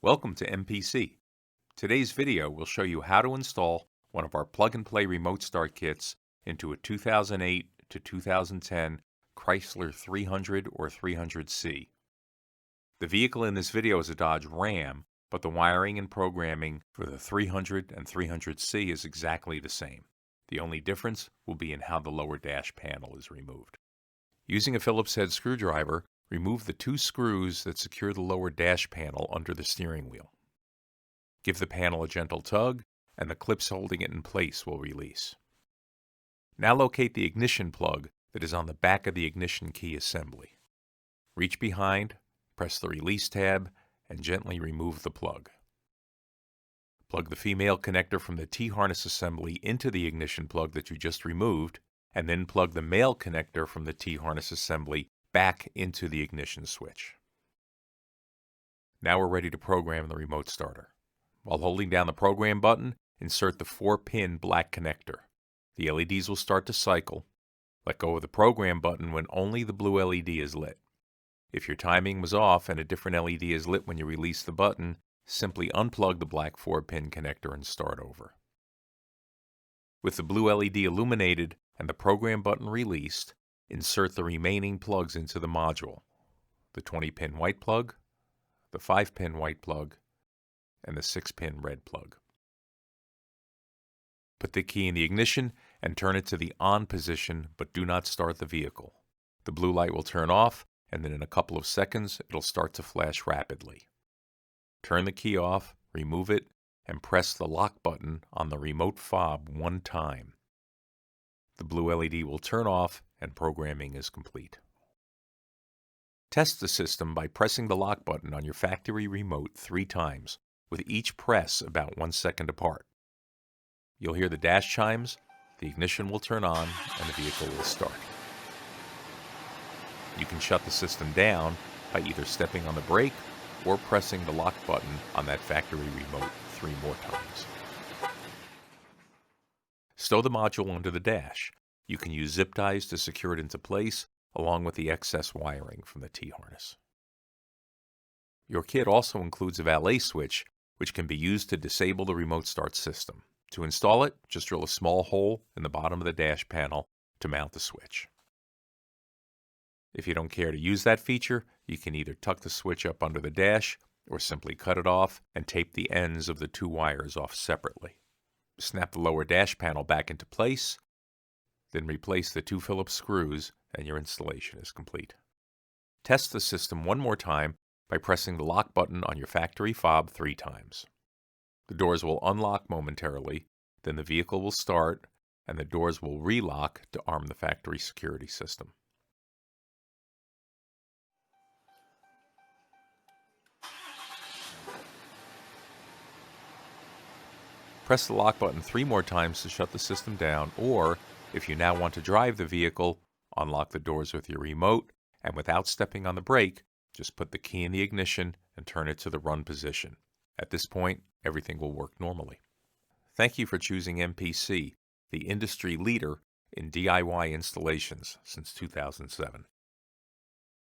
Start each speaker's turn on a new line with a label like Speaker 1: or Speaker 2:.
Speaker 1: Welcome to MPC. Today's video will show you how to install one of our plug-and-play remote start kits into a 2008 to 2010 Chrysler 300 or 300C. The vehicle in this video is a Dodge Ram, but the wiring and programming for the 300 and 300C is exactly the same. The only difference will be in how the lower dash panel is removed. Using a Phillips head screwdriver, remove the two screws that secure the lower dash panel under the steering wheel. Give the panel a gentle tug, and the clips holding it in place will release. Now locate the ignition plug that is on the back of the ignition key assembly. Reach behind, press the release tab, and gently remove the plug. Plug the female connector from the T-harness assembly into the ignition plug that you just removed, and then plug the male connector from the T-harness assembly back into the ignition switch. Now we're ready to program the remote starter. While holding down the program button, insert the 4-pin black connector. The LEDs will start to cycle. Let go of the program button when only the blue LED is lit. If your timing was off and a different LED is lit when you release the button, simply unplug the black 4-pin connector and start over. With the blue LED illuminated and the program button released, insert the remaining plugs into the module: the 20-pin white plug, the 5-pin white plug, and the 6-pin red plug. Put the key in the ignition and turn it to the on position, but do not start the vehicle. The blue light will turn off, and then in a couple of seconds it'll start to flash rapidly. Turn the key off, remove it, and press the lock button on the remote fob one time. The blue LED will turn off and programming is complete. Test the system by pressing the lock button on your factory remote 3 times, with each press about 1 second apart. You'll hear the dash chimes, the ignition will turn on, and the vehicle will start. You can shut the system down by either stepping on the brake or pressing the lock button on that factory remote 3 more times. Stow the module under the dash. You can use zip ties to secure it into place, along with the excess wiring from the T-harness. Your kit also includes a valet switch, which can be used to disable the remote start system. To install it, just drill a small hole in the bottom of the dash panel to mount the switch. If you don't care to use that feature, you can either tuck the switch up under the dash or simply cut it off and tape the ends of the 2 wires off separately. Snap the lower dash panel back into place, then replace the 2 Phillips screws and your installation is complete. Test the system one more time by pressing the lock button on your factory fob 3 times. The doors will unlock momentarily, then the vehicle will start, and the doors will relock to arm the factory security system. Press the lock button 3 more times to shut the system down, or, if you now want to drive the vehicle, unlock the doors with your remote, and without stepping on the brake, just put the key in the ignition and turn it to the run position. At this point, everything will work normally. Thank you for choosing MPC, the industry leader in DIY installations since 2007.